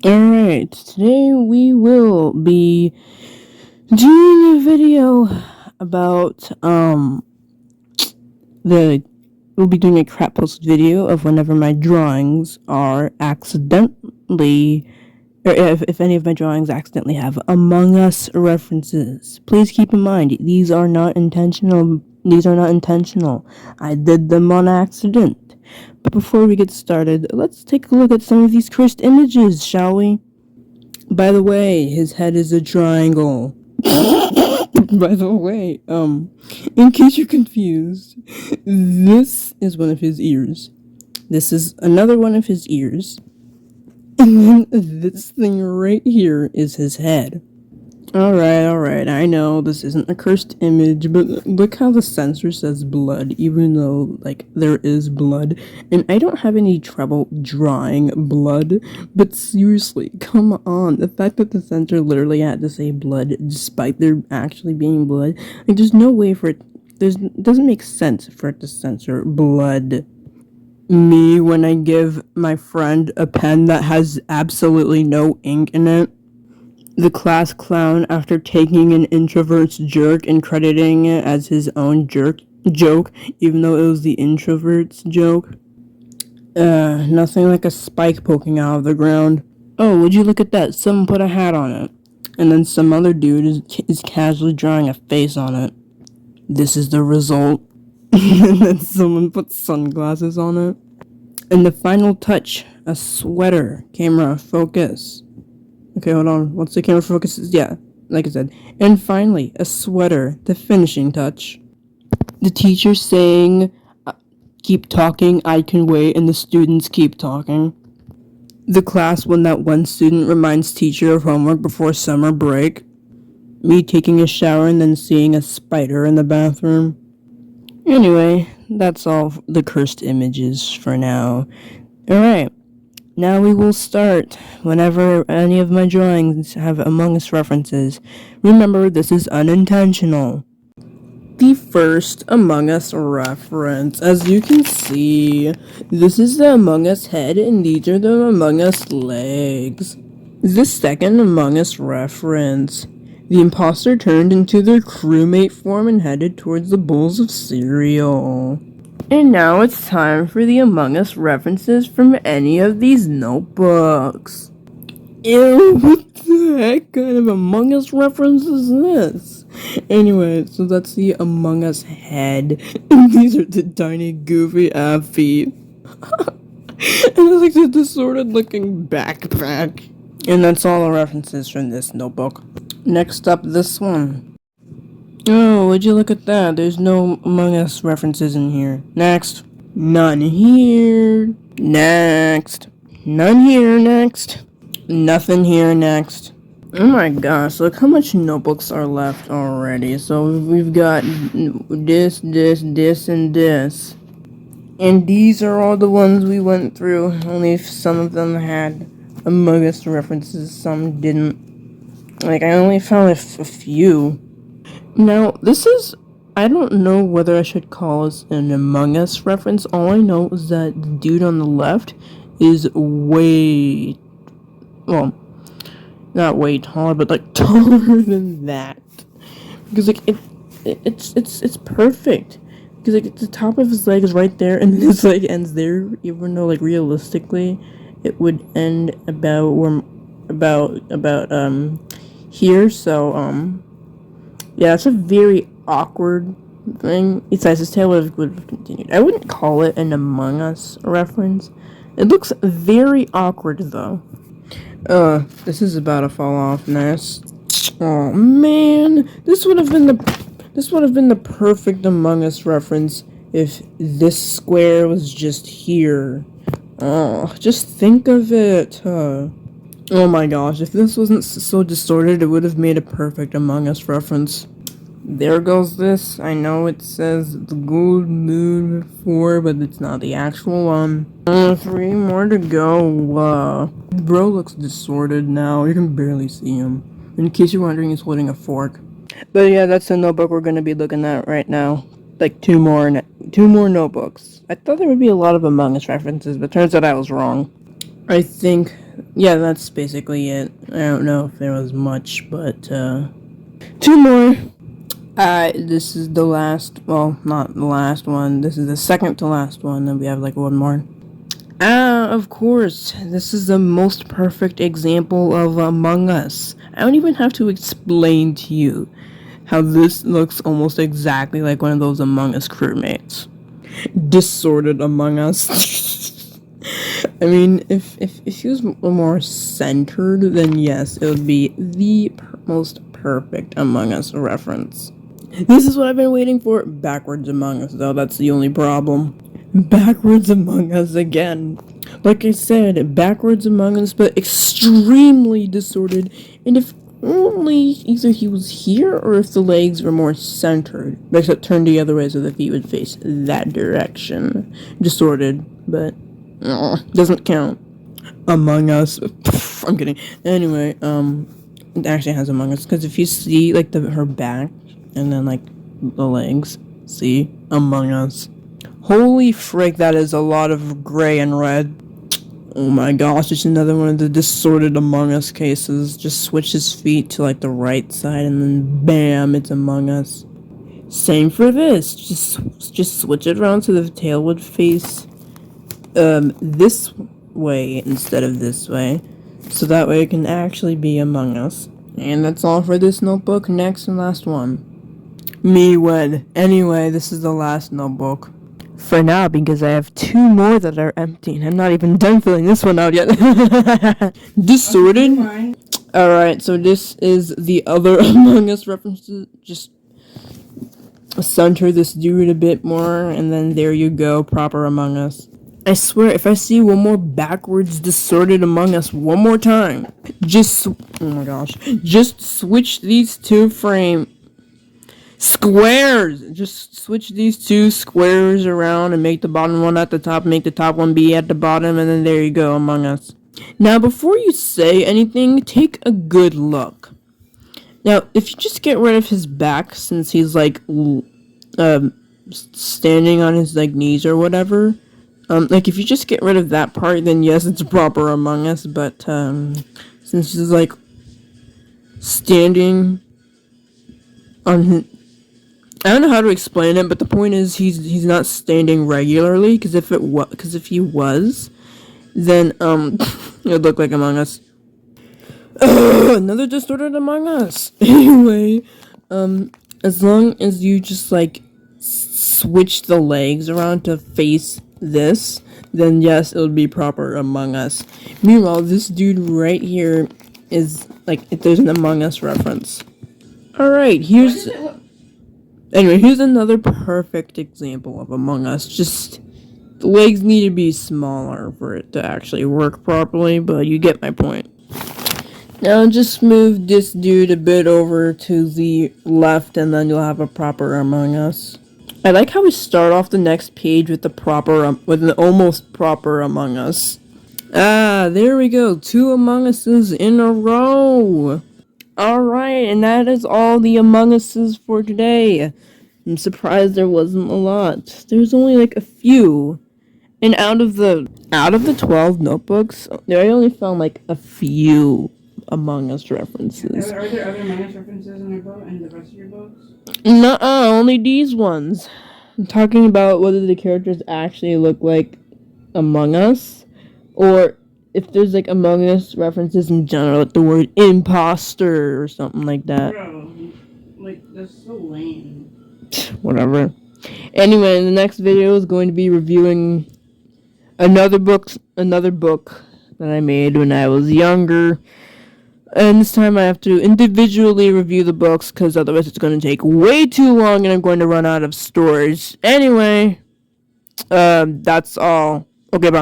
Alright, today we will be doing a video about, we'll be doing a crap post video of whenever my drawings are accidentally, or if any of my drawings accidentally have Among Us references. Please keep in mind, these are not intentional. I did them on accident. But before we get started, let's take a look at some of these cursed images, shall we? By the way, his head is a triangle. By the way, in case you're confused, this is one of his ears. This is another one of his ears. And then this thing right here is his head. Alright, I know this isn't a cursed image, but look how the censor says blood, even though, there is blood. And I don't have any trouble drawing blood, but seriously, come on. The fact that the censor literally had to say blood, despite there actually being blood, there's no way for it, it doesn't make sense for it to censor blood. Me, when I give my friend a pen that has absolutely no ink in it. The class clown, after taking an introvert's jerk and crediting it as his own joke, even though it was the introvert's joke. Nothing like a spike poking out of the ground. Oh, would you look at that? Someone put a hat on it. And then some other dude is casually drawing a face on it. This is the result. And then someone put sunglasses on it. And the final touch, a sweater. Camera, focus. Okay, hold on. Once the camera focuses, yeah, like I said. And finally, a sweater, the finishing touch. The teacher saying, keep talking, I can wait, and the students keep talking. The class when that one student reminds teacher of homework before summer break. Me taking a shower and then seeing a spider in the bathroom. Anyway, that's all the cursed images for now. Alright. Now we will start whenever any of my drawings have Among Us references. Remember, this is unintentional. The first Among Us reference. As you can see, this is the Among Us head and these are the Among Us legs. The second Among Us reference. The imposter turned into their crewmate form and headed towards the bowls of cereal. And now it's time for the Among Us references from any of these notebooks. Ew, what the heck kind of Among Us reference is this? Anyway, so that's the Among Us head. And these are the tiny goofy feet. And it's like the distorted looking backpack. And that's all the references from this notebook. Next up, this one. Oh, would you look at that? There's no Among Us references in here. Next. None here. Next. None here. Next. Nothing here. Next. Oh my gosh, look how much notebooks are left already. So we've got this, and this. And these are all the ones we went through. Only some of them had Among Us references, some didn't. I only found a few. Now, this is, I don't know whether I should call this an Among Us reference. All I know is that the dude on the left is way, well, not way taller, but taller than that. Because it's perfect. Because the top of his leg is right there, and his leg ends there. Even though realistically, it would end about here. So yeah, it's a very awkward thing. Besides, his tail would have continued. I wouldn't call it an Among Us reference. It looks very awkward, though. This is about to fall off next. Oh man, this would have been the perfect Among Us reference if this square was just here. Oh, just think of it. Oh my gosh, if this wasn't so distorted, it would have made a perfect Among Us reference. There goes this. I know it says the gold moon before, but it's not the actual one. 3 more to go. Bro looks distorted now. You can barely see him. In case you're wondering, he's holding a fork. But yeah, that's the notebook we're gonna be looking at right now. 2 more notebooks. I thought there would be a lot of Among Us references, but turns out I was wrong. I think yeah, that's basically it. I don't know if there was much, but two more. This is the last. Well, not the last one. This is the second to last one. Then we have like one more. Of course, this is the most perfect example of Among Us. I don't even have to explain to you how this looks almost exactly like one of those Among Us crewmates. Disordered Among Us. I mean, if he was more centered, then yes, it would be the most perfect Among Us reference. This is what I've been waiting for. Backwards Among Us, though, that's the only problem. Backwards Among Us again. Like I said, backwards Among Us, but extremely disordered. And if only either he was here or if the legs were more centered, except turned the other way so the feet would face that direction. Disordered, but doesn't count. Among Us. I'm kidding. Anyway, it actually has Among Us, because if you see like her back and then like the legs, see Among Us. Holy frick, that is a lot of gray and red. Oh my gosh, it's another one of the disordered Among Us cases. Just switch his feet to like the right side and then bam, it's Among Us. Same for this. Just switch it around so the tail would face this way instead of this way. So that way it can actually be Among Us. And that's all for this notebook. Next and last one. Me wed. Anyway, this is the last notebook. For now, because I have two more that are empty, and I'm not even done filling this one out yet. Disordered. Alright, so this is the other Among Us references. Just center this dude a bit more, and then there you go, proper Among Us. I swear, if I see one more backwards disordered Among Us one more time, oh my gosh, just switch these two squares! Just switch these two squares around and make the bottom one at the top, make the top one be at the bottom, and then there you go, Among Us. Now, before you say anything, take a good look. Now, if you just get rid of his back, since he's like, standing on his like knees or whatever, like if you just get rid of that part, then yes, it's proper Among Us, but, since he's like, standing on I don't know how to explain it, but the point is he's not standing regularly, because if he was, then it would look like Among Us. Another distorted Among Us. Anyway, as long as you just like switch the legs around to face this, then yes, it would be proper Among Us. Meanwhile, this dude right here is like, if there's an Among Us reference. Alright, here's another perfect example of Among Us. Just, the legs need to be smaller for it to actually work properly, but you get my point. Now just move this dude a bit over to the left, and then you'll have a proper Among Us. I like how we start off the next page with with an almost proper Among Us. Ah, there we go. 2 Among Uses in a row. Alright, and that is all the Among Uses for today. I'm surprised there wasn't a lot. There's only like a few. And out of the 12 notebooks, I only found like a few Among Us references. Are there other Among Us references in your book and the rest of your books? Nuh-uh, only these ones. I'm talking about whether the characters actually look like Among Us, or if there's like Among Us references in general, like the word imposter or something like that. Bro, like, that's so lame. Whatever. Anyway, the next video is going to be reviewing another book that I made when I was younger. And this time I have to individually review the books, because otherwise it's going to take way too long and I'm going to run out of storage. Anyway, that's all. Okay, bye.